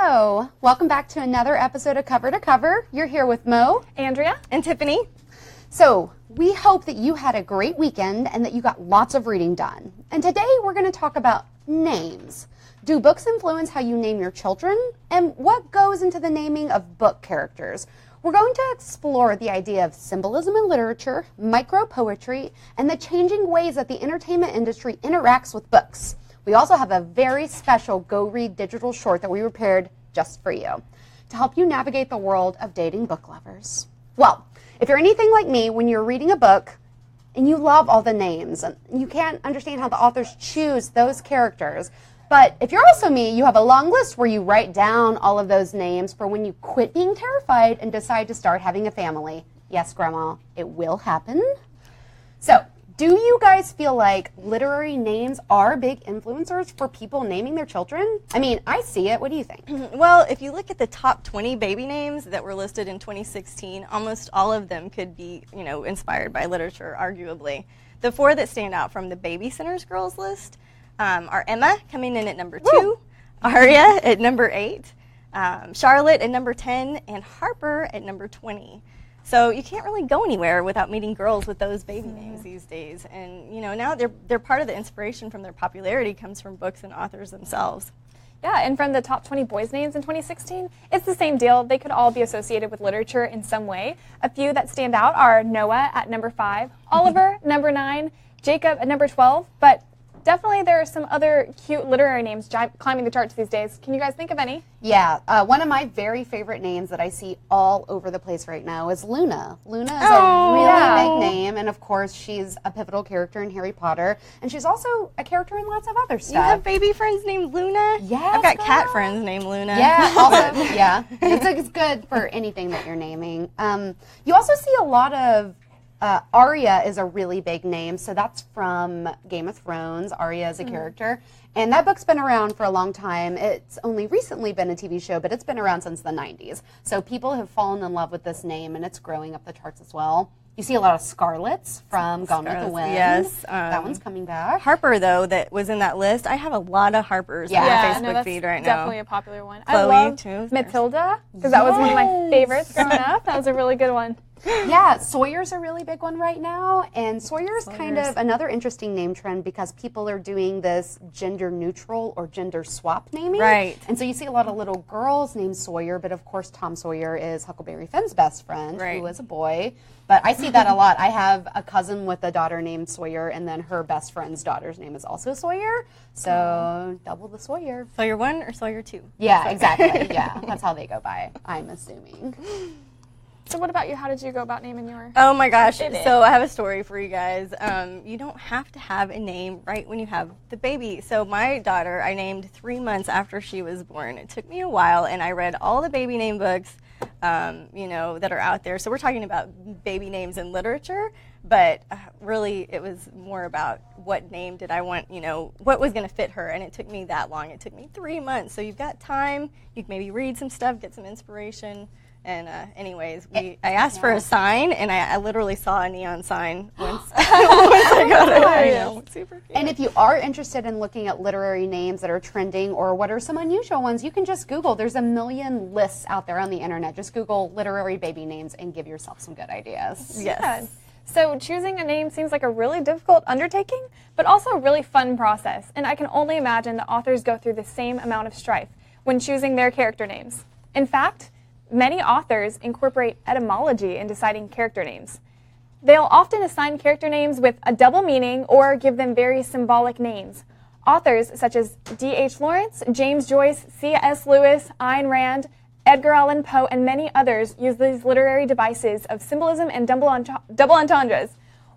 Hello. Welcome back to another episode of Cover to Cover. You're here with Mo, Andrea, and Tiffany. So we hope that you had a great weekend and that you got lots of reading done. And today we're going to talk about names. Do books influence how you name your children? And what goes into the naming of book characters? We're going to explore the idea of symbolism in literature, micro-poetry, and the changing ways that the entertainment industry interacts with books. We also have a very special Go Read digital short that we prepared just for you to help you navigate the world of dating book lovers. Well, if you're anything like me, when you're reading a book and you love all the names and you can't understand how the authors choose those characters, but if you're also me, you have a long list where you write down all of those names for when you quit being terrified and decide to start having a family. Yes, Grandma, it will happen. So, do you guys feel like literary names are big influencers for people naming their children? I mean, I see it. What do you think? Well, if you look at the top 20 baby names that were listed in 2016, almost all of them could be, inspired by literature, arguably. The 4 that stand out from the Baby Centers Girls list are Emma, coming in at number 2, Woo! Aria at number 8, Charlotte at number 10, and Harper at number 20. So you can't really go anywhere without meeting girls with those baby names these days. And, now they're part of the inspiration from their popularity comes from books and authors themselves. Yeah, and from the top 20 boys' names in 2016, it's the same deal. They could all be associated with literature in some way. A few that stand out are Noah at number 5, Oliver number 9, Jacob at number 12, but definitely there are some other cute literary names climbing the charts these days. Can you guys think of any? Yeah, one of my very favorite names that I see all over the place right now is Luna. Luna is a really big name, and of course she's a pivotal character in Harry Potter, and she's also a character in lots of other stuff. You have baby friends named Luna? Yes, I've got girl. cat friends named Luna. Yeah, also, yeah. It's good for anything that you're naming. You also see a lot of Arya is a really big name, so that's from Game of Thrones. Arya is a character, and that book's been around for a long time. It's only recently been a TV show, but it's been around since the 90s. So people have fallen in love with this name, and it's growing up the charts as well. You see a lot of Scarlets from Gone with the Wind. Yes. That one's coming back. Harper, though, that was in that list, I have a lot of Harpers on my Facebook feed right now. Definitely a popular one. Chloe, I love too. Matilda, because that was one of my favorites growing up. That was a really good one. Yeah, Sawyer's a really big one right now, and Sawyer's kind of another interesting name trend because people are doing this gender neutral or gender swap naming. Right. And so you see a lot of little girls named Sawyer, but of course Tom Sawyer is Huckleberry Finn's best friend, who is a boy. But I see that a lot. I have a cousin with a daughter named Sawyer, and then her best friend's daughter's name is also Sawyer. So double the Sawyer. Sawyer 1 or Sawyer 2? Yeah, exactly. Yeah, that's how they go by, I'm assuming. So what about you? How did you go about naming your Oh my gosh, baby? so I have a story for you guys. You don't have to have a name right when you have the baby. So my daughter, I named 3 months after she was born. It took me a while, and I read all the baby name books, that are out there. So we're talking about baby names in literature, but really it was more about what name did I want, what was going to fit her, and it took me that long. It took me 3 months. So you've got time. You can maybe read some stuff, get some inspiration. And anyways, I asked for a sign, and I literally saw a neon sign once, once I got it. I know, super cute. And if you are interested in looking at literary names that are trending or what are some unusual ones, you can just Google. There's a million lists out there on the internet. Just Google literary baby names and give yourself some good ideas. Yes. Yeah. So choosing a name seems like a really difficult undertaking, but also a really fun process. And I can only imagine the authors go through the same amount of strife when choosing their character names. In fact, many authors incorporate etymology in deciding character names. They'll often assign character names with a double meaning or give them very symbolic names. Authors such as D.H. Lawrence, James Joyce, C.S. Lewis, Ayn Rand, Edgar Allan Poe, and many others use these literary devices of symbolism and double entendres.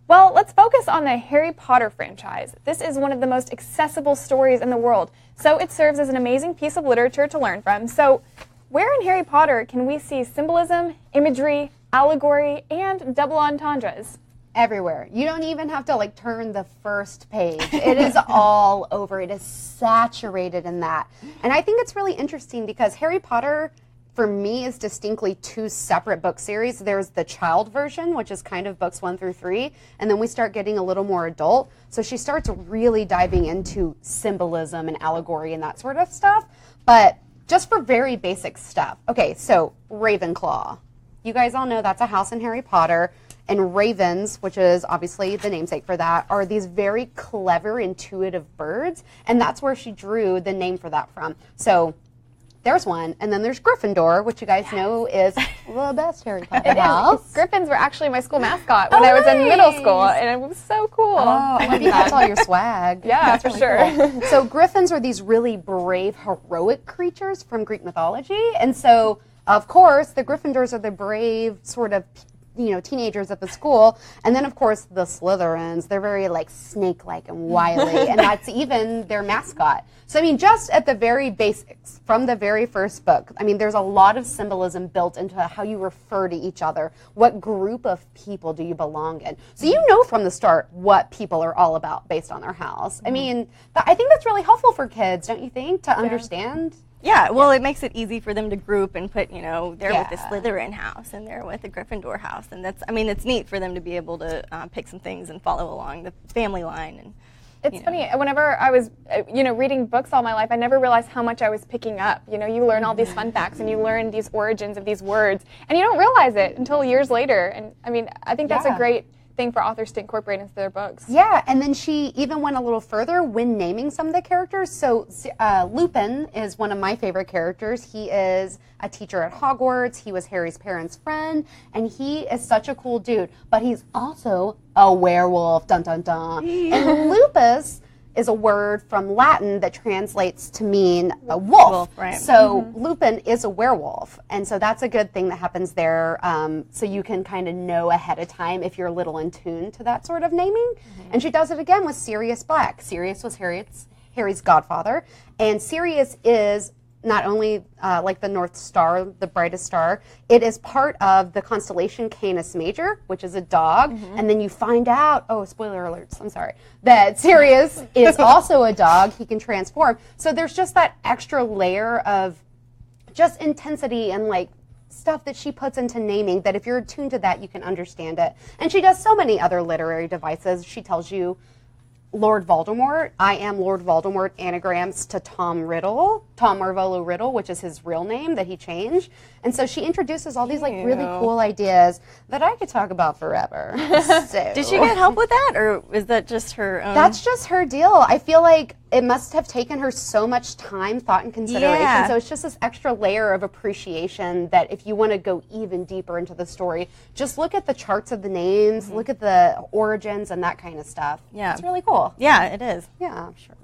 Well, let's focus on the Harry Potter franchise. This is one of the most accessible stories in the world, so it serves as an amazing piece of literature to learn from. So, where in Harry Potter can we see symbolism, imagery, allegory, and double entendres? Everywhere. You don't even have to turn the first page. It is all over. It is saturated in that. And I think it's really interesting because Harry Potter, for me, is distinctly 2 separate book series. There's the child version, which is kind of books 1 through 3, and then we start getting a little more adult. So she starts really diving into symbolism and allegory and that sort of stuff. But just for very basic stuff. Okay, so Ravenclaw. You guys all know that's a house in Harry Potter. And ravens, which is obviously the namesake for that, are these very clever, intuitive birds. And that's where she drew the name for that from. So there's one. And then there's Gryffindor, which you guys know is the best Harry Potter house. Griffins were actually my school mascot when I was in middle school, and it was so cool. Oh, I love you. That's all your swag. Yeah, for sure. Cool. So griffins are these really brave, heroic creatures from Greek mythology. And so, of course, the Gryffindors are the brave sort of teenagers at the school. And then, of course, the Slytherins, they're very like snake-like and wily, and that's even their mascot. So, I mean, just at the very basics, from the very first book, I mean, there's a lot of symbolism built into how you refer to each other. What group of people do you belong in? So you know from the start what people are all about based on their house. I mean, I think that's really helpful for kids, don't you think, to understand? Yeah, well, it makes it easy for them to group and put, they're with the Slytherin house and they're with the Gryffindor house. And it's neat for them to be able to pick some things and follow along the family line. And it's funny, whenever I was, reading books all my life, I never realized how much I was picking up. You learn all these fun facts and you learn these origins of these words, and you don't realize it until years later. And I mean, I think that's a great thing for authors to incorporate into their books. Yeah, and then she even went a little further when naming some of the characters. So Lupin is one of my favorite characters. He is a teacher at Hogwarts. He was Harry's parents' friend, and he is such a cool dude. But he's also a werewolf, dun dun dun. And lupus is a word from Latin that translates to mean a wolf. Right. So Lupin is a werewolf, and so that's a good thing that happens there. So you can kind of know ahead of time if you're a little in tune to that sort of naming. And she does it again with Sirius Black. Sirius was Harry's godfather, and Sirius is not only like the North Star, the brightest star, it is part of the constellation Canis Major, which is a dog. And then you find out, spoiler alerts, I'm sorry, that Sirius is also a dog. He can transform. So there's just that extra layer of just intensity and like stuff that she puts into naming that if you're attuned to that, you can understand it. And she does so many other literary devices. She tells you, Lord Voldemort, I am Lord Voldemort, anagrams to Tom Marvolo Riddle, which is his real name that he changed. And so she introduces all these like really cool ideas that I could talk about forever. So. Did she get help with that, or is that just her own? That's just her deal. I feel like it must have taken her so much time, thought, and consideration. Yeah. So it's just this extra layer of appreciation that if you want to go even deeper into the story, just look at the charts of the names, look at the origins and that kind of stuff. Yeah. It's really cool. Yeah, it is. Yeah, sure.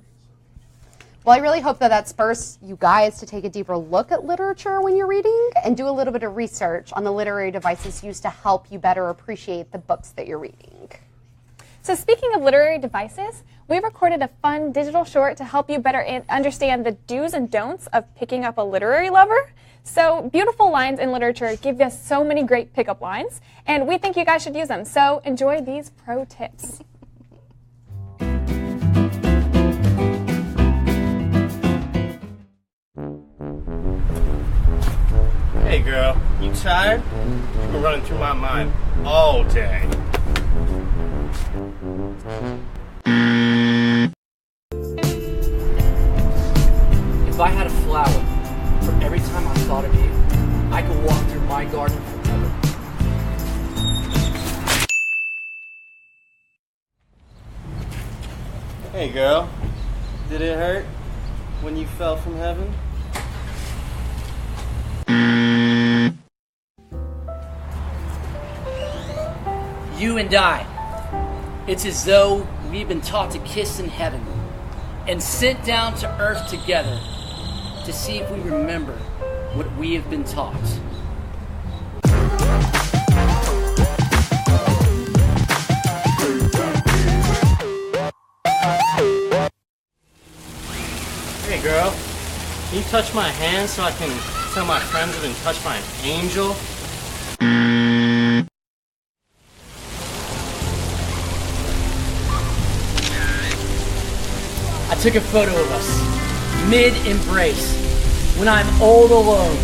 Well, I really hope that spurs you guys to take a deeper look at literature when you're reading and do a little bit of research on the literary devices used to help you better appreciate the books that you're reading. So speaking of literary devices, we recorded a fun digital short to help you better understand the do's and don'ts of picking up a literary lover. So beautiful lines in literature give us so many great pickup lines, and we think you guys should use them. So enjoy these pro tips. Hey girl, you tired? You've been running through my mind all day. If I had a flower for every time I thought of you, I could walk through my garden forever. Hey girl, did it hurt when you fell from heaven? You and I, it's as though we've been taught to kiss in heaven and sent down to earth together to see if we remember what we have been taught. Hey girl, can you touch my hand so I can tell my friends I've been touched by an angel? I took a photo of us, mid-embrace. When I'm old alone,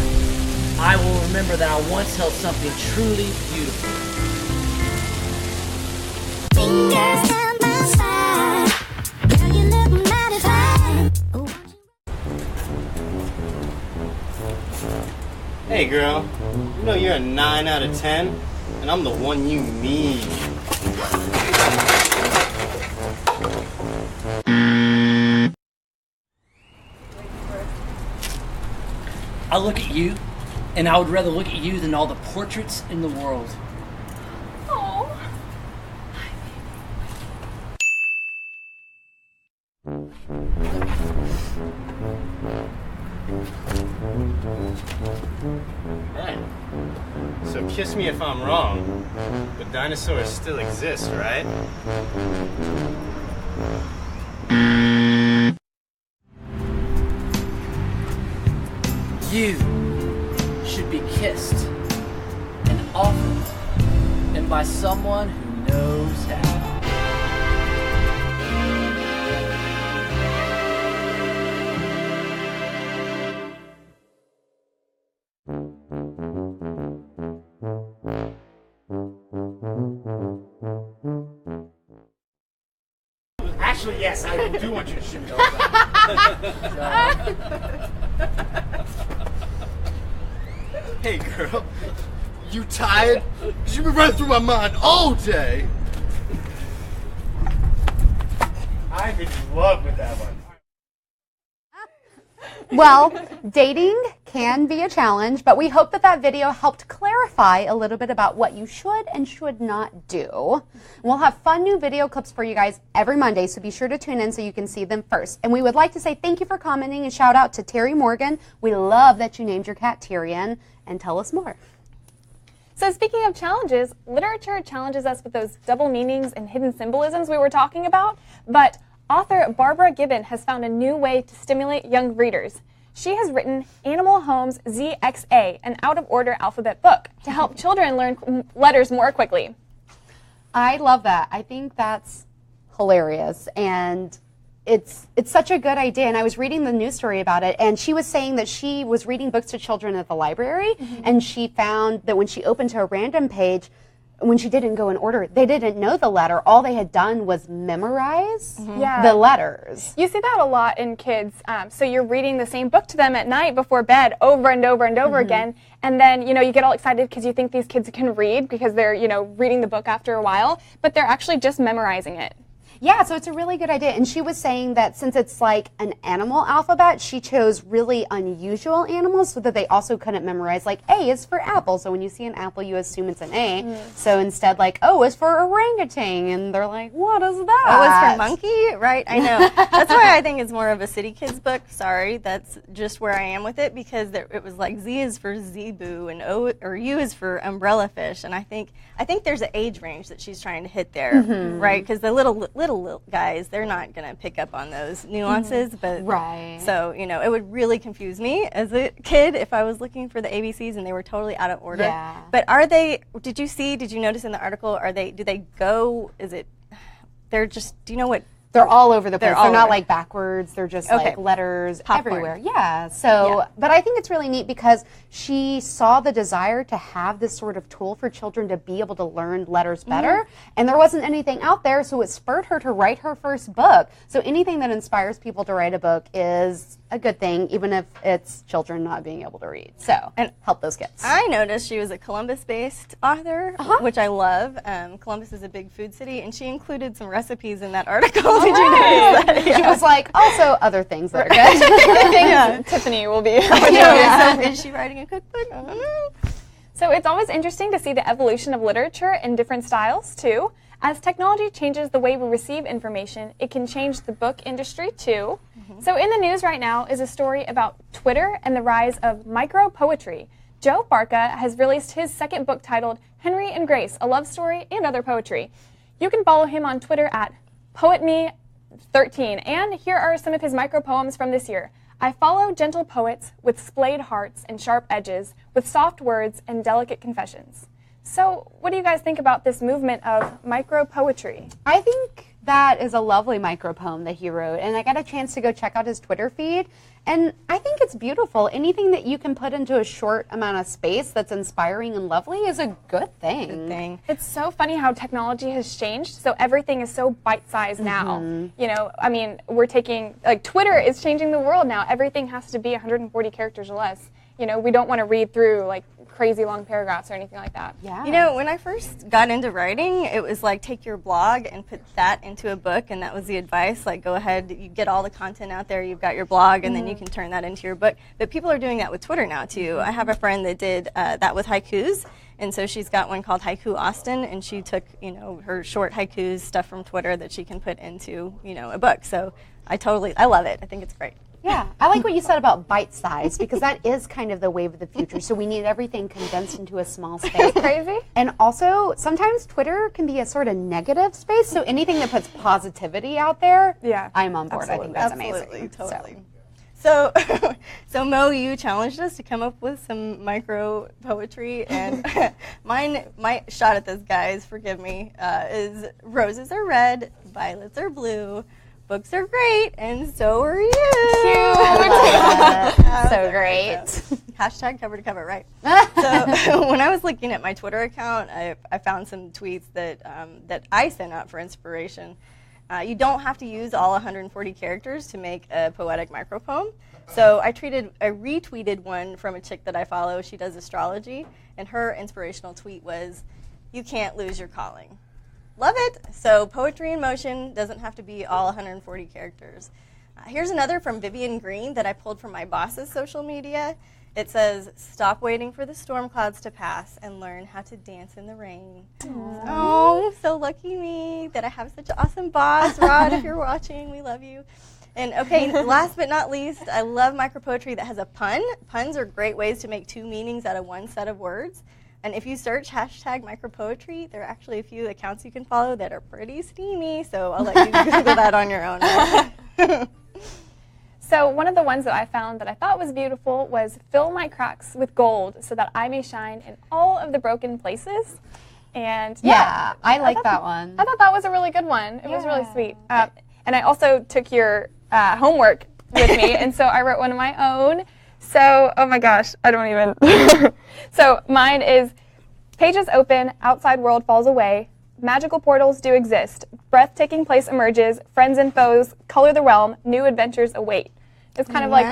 I will remember that I once held something truly beautiful. Fingers down my spine. Girl, you look mighty fine. Ooh. Hey girl, you know you're a 9 out of 10, and I'm the one you need. I look at you, and I would rather look at you than all the portraits in the world. Oh. Right. So kiss me if I'm wrong, but dinosaurs still exist, right? You should be kissed and offered, and by someone who knows how. Actually, yes, I do want you to shoot me over. Hey, girl. You tired? 'Cause you've been running through my mind all day. I'm in love with that one. Well, dating can be a challenge, but we hope that that video helped clarify a little bit about what you should and should not do. We'll have fun new video clips for you guys every Monday, so be sure to tune in so you can see them first. And we would like to say thank you for commenting and shout out to Terry Morgan. We love that you named your cat Tyrion, and tell us more. So speaking of challenges, literature challenges us with those double meanings and hidden symbolisms we were talking about, but author Barbara Gibbon has found a new way to stimulate young readers. She has written Animal Home's ZXA, an out-of-order alphabet book, to help children learn letters more quickly. I love that. I think that's hilarious, and it's such a good idea. And I was reading the news story about it, and she was saying that she was reading books to children at the library, and she found that when she opened to a random page, when she didn't go in order, they didn't know the letter. All they had done was memorize Yeah. the letters. You see that a lot in kids. So you're reading the same book to them at night before bed over and over and over again. And then, you get all excited because you think these kids can read because they're, reading the book after a while, but they're actually just memorizing it. Yeah, so it's a really good idea. And she was saying that since it's like an animal alphabet, she chose really unusual animals so that they also couldn't memorize. Like A is for apple, so when you see an apple, you assume it's an A. So instead, like O is for orangutan, and they're like, what is that? O is for monkey, right? I know. That's why I think it's more of a City Kids book. Sorry, that's just where I am with it, because it was like Z is for zebu and U is for umbrella fish, and I think there's an age range that she's trying to hit there, right? Because the little guys, they're not going to pick up on those nuances, but Right. So it would really confuse me as a kid if I was looking for the ABCs and they were totally out of order. Yeah. But did you notice in the article, do they go, they're just, do you know what? They're all over the place. They're They're all not over. like backwards. They're just Okay. like letters Popcorn. everywhere. Yeah. So, but I think it's really neat because she saw the desire to have this sort of tool for children to be able to learn letters better. And there wasn't anything out there, so it spurred her to write her first book. So anything that inspires people to write a book is a good thing, even if it's children not being able to read. So, And help those kids. I noticed she was a Columbus-based author, which I love. Columbus is a big food city, and she included some recipes in that article. Did you notice that? She was like, also other things that are good. I think Tiffany will be. So is she writing a cookbook? I don't know. So it's always interesting to see the evolution of literature in different styles, too. As technology changes the way we receive information, it can change the book industry, too. So in the news right now is a story about Twitter and the rise of micro-poetry. Joe Barca has released his second book titled Henry and Grace, a love story and other poetry. You can follow him on Twitter at PoetMe13, and here are some of his micro-poems from this year. I follow gentle poets with splayed hearts and sharp edges, with soft words and delicate confessions. So what do you guys think about this movement of micro-poetry? I think that is a lovely micropoem that he wrote, and I got a chance to go check out his Twitter feed, and I think it's beautiful. Anything that you can put into a short amount of space that's inspiring and lovely is a good thing. It's so funny how technology has changed, so everything is so bite-sized now. We're taking, Twitter is changing the world now. Everything has to be 140 characters or less. You know, we don't want to read through like crazy long paragraphs or anything like that. Yeah. You know, when I first got into writing, it was like take your blog and put that into a book, and that was the advice. Like, go ahead, you get all the content out there, you've got your blog, and then you can turn that into your book. But people are doing that with Twitter now, too. I have a friend that did that with haikus, and so she's got one called Haiku Austin, and she took, you know, her short haikus, stuff from Twitter that she can put into, you know, a book. So I love it. I think it's great. Yeah, I like what you said about bite size, because that is kind of the wave of the future. So we need everything condensed into a small space. Crazy? And also, sometimes Twitter can be a sort of negative space. So anything that puts positivity out there, Yeah, I'm on board. I think that's Absolutely, amazing. totally. So, so Mo, you challenged us to come up with some micro poetry, and my shot at this, guys, forgive me, is roses are red, violets are blue, books are great, and so are you. So great. Hashtag cover to cover, right? So when I was looking at my Twitter account, I found some tweets that that I sent out for inspiration. You don't have to use all 140 characters to make a poetic micropoem. So I retweeted one from a chick that I follow. She does astrology, and her inspirational tweet was, "You can't lose your calling." Love it. So poetry in motion doesn't have to be all 140 characters. Here's another from Vivian Green that I pulled from my boss's social media. It says, "Stop waiting for the storm clouds to pass and learn how to dance in the rain." Oh, so lucky me that I have such an awesome boss. Rod, if you're watching, we love you. And okay, last but not least, I love micropoetry that has a pun. Puns are great ways to make two meanings out of one set of words. And if you search hashtag micropoetry, there are actually a few accounts you can follow that are pretty steamy, so I'll let you Google that on your own. So one of the ones that I found that I thought was beautiful was "Fill my cracks with gold so that I may shine in all of the broken places." And Yeah, I like that one. I thought that was a really good one. It was really sweet. And I also took your homework with me, and so I wrote one of my own. So, oh my gosh, I don't even. So mine is, "Pages open, outside world falls away, magical portals do exist, breathtaking place emerges, friends and foes color the realm, new adventures await." It's kind of like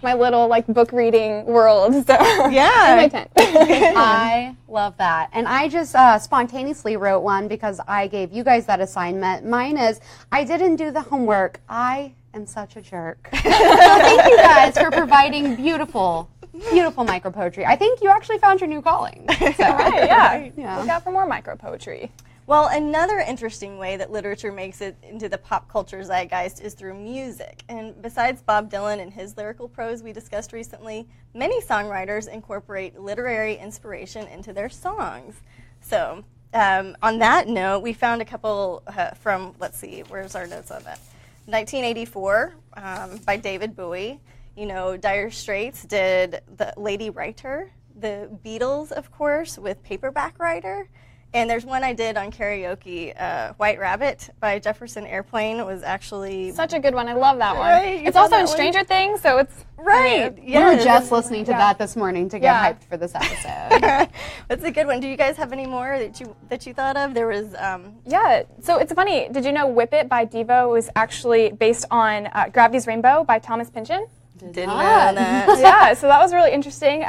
my little like book reading world. So Yeah. in my tent. I love that. And I just spontaneously wrote one because I gave you guys that assignment. Mine is, "I didn't do the homework. I am such a jerk." So thank you guys for providing beautiful micropoetry. I think you actually found your new calling. So, Right, yeah. Yeah. Look out for more micropoetry. Well, another interesting way that literature makes it into the pop culture zeitgeist is through music. And besides Bob Dylan and his lyrical prose we discussed recently, many songwriters incorporate literary inspiration into their songs. So, on that note, we found a couple from, let's see, where's our notes on that? 1984 by David Bowie. You know, Dire Straits did the Lady Writer, the Beatles, of course, with Paperback Writer. And there's one I did on karaoke, White Rabbit by Jefferson Airplane was actually... Such a good one. I love that one. Right, you It's found also that in one? Stranger Things, so it's Right, We were yes. just listening to that this morning to get Yeah. hyped for this episode. That's a good one. Do you guys have any more that you thought of? There was... Yeah, so it's funny. Did you know "Whip It" by Devo was actually based on Gravity's Rainbow by Thomas Pynchon? Didn't know that. Yeah, so that was really interesting.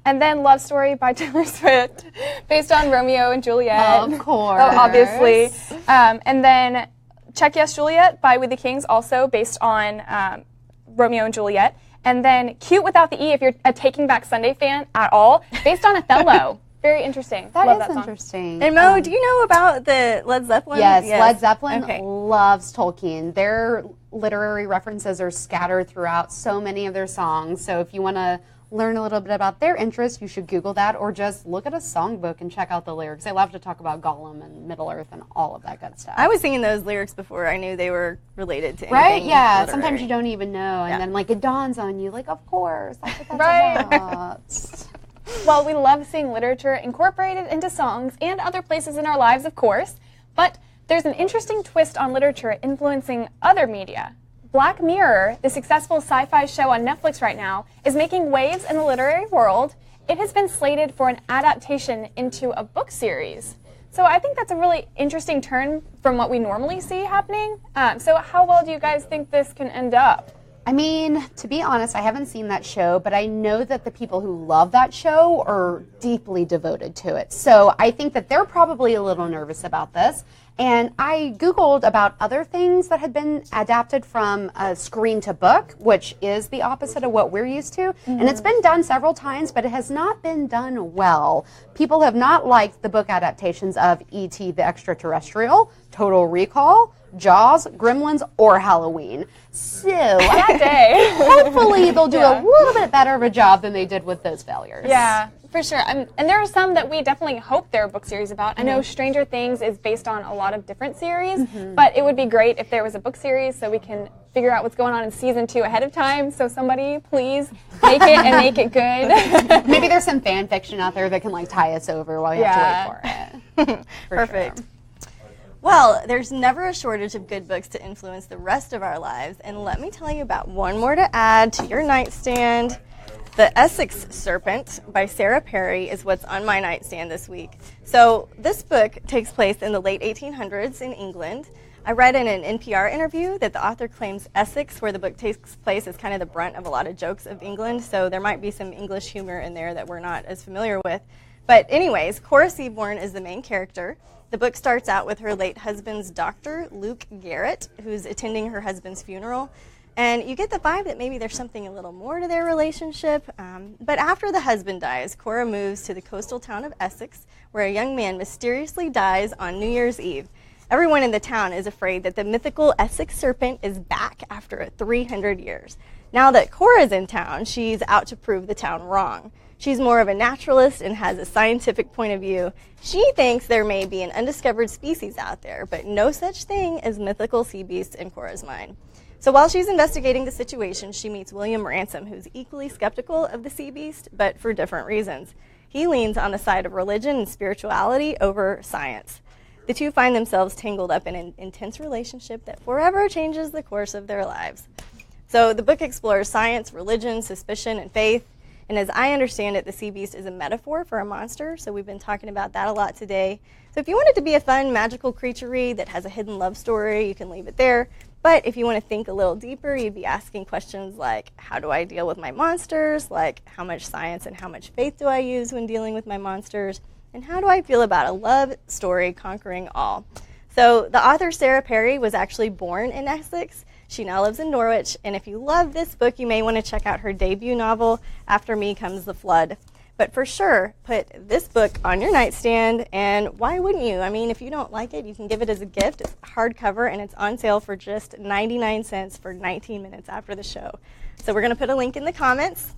And then "Love Story" by Taylor Swift, based on Romeo and Juliet. Of course. Oh, obviously. And then "Check Yes, Juliet" by We the Kings, also based on Romeo and Juliet. And then "Cute Without the E," if you're a Taking Back Sunday fan at all, based on Othello. Very interesting. That Love is that song. interesting. And Mo, do you know about the Led Zeppelin? Yes, Led Zeppelin Okay. loves Tolkien. Their literary references are scattered throughout so many of their songs. So if you want to learn a little bit about their interests, you should Google that or just look at a songbook and check out the lyrics. They love to talk about Gollum and Middle-earth and all of that good stuff. I was singing those lyrics before I knew they were related to anything Right? Yeah. literary. Sometimes you don't even know, and Yeah. then like it dawns on you, like of course, that's what that's Right. about. Well, we love seeing literature incorporated into songs and other places in our lives, of course, but there's an interesting twist on literature influencing other media. Black Mirror, the successful sci-fi show on Netflix right now, is making waves in the literary world. It has been slated for an adaptation into a book series. So I think that's a really interesting turn from what we normally see happening. So how well do you guys think this can end up? I mean, to be honest, I haven't seen that show, but I know that the people who love that show are deeply devoted to it. So I think that they're probably a little nervous about this. And I Googled about other things that had been adapted from a screen to book, which is the opposite of what we're used to. And it's been done several times, but it has not been done well. People have not liked the book adaptations of E.T. the Extraterrestrial, Total Recall, Jaws, Gremlins, or Halloween. So That day. hopefully they'll do Yeah. a little bit better of a job than they did with those failures. Yeah, for sure. And there are some that we definitely hope there are book series about. I know Stranger Things is based on a lot of different series, but it would be great if there was a book series so we can figure out what's going on in season 2 ahead of time. So somebody, please make it and make it good. Maybe there's some fan fiction out there that can like tie us over while you have to wait for it. For Perfect. sure. Well, there's never a shortage of good books to influence the rest of our lives, and let me tell you about one more to add to your nightstand. The Essex Serpent by Sarah Perry is what's on my nightstand this week. So this book takes place in the late 1800s in England. I read in an NPR interview that the author claims Essex, where the book takes place, is kind of the brunt of a lot of jokes of England, so there might be some English humor in there that we're not as familiar with. But anyways, Cora Seaborn is the main character. The book starts out with her late husband's doctor, Luke Garrett, who's attending her husband's funeral. And you get the vibe that maybe there's something a little more to their relationship. But after the husband dies, Cora moves to the coastal town of Essex, where a young man mysteriously dies on New Year's Eve. Everyone in the town is afraid that the mythical Essex Serpent is back after 300 years. Now that Cora's in town, she's out to prove the town wrong. She's more of a naturalist and has a scientific point of view. She thinks there may be an undiscovered species out there, but no such thing as mythical sea beasts in Cora's mind. So while she's investigating the situation, she meets William Ransom, who's equally skeptical of the sea beast, but for different reasons. He leans on the side of religion and spirituality over science. The two find themselves tangled up in an intense relationship that forever changes the course of their lives. So the book explores science, religion, suspicion, and faith. And as I understand it, the sea beast is a metaphor for a monster, so we've been talking about that a lot today. So if you want it to be a fun, magical creature read that has a hidden love story, you can leave it there. But if you want to think a little deeper, you'd be asking questions like, how do I deal with my monsters? Like, how much science and how much faith do I use when dealing with my monsters? And how do I feel about a love story conquering all? So the author, Sarah Perry, was actually born in Essex. She now lives in Norwich, and if you love this book, you may want to check out her debut novel, After Me Comes the Flood. But for sure, put this book on your nightstand, and why wouldn't you? I mean, if you don't like it, you can give it as a gift. It's hardcover, and it's on sale for just 99 cents for 19 minutes after the show. So we're going to put a link in the comments.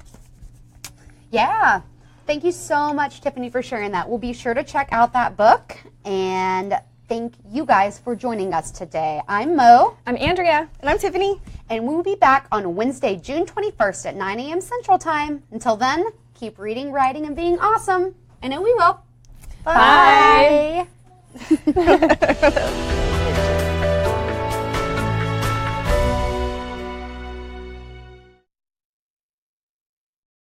Yeah. Thank you so much, Tiffany, for sharing that. We'll be sure to check out that book, and thank you guys for joining us today. I'm Mo. I'm Andrea. And I'm Tiffany. And we will be back on Wednesday, June 21st at 9 a.m. Central Time. Until then, keep reading, writing, and being awesome. I know we will. Bye. Bye.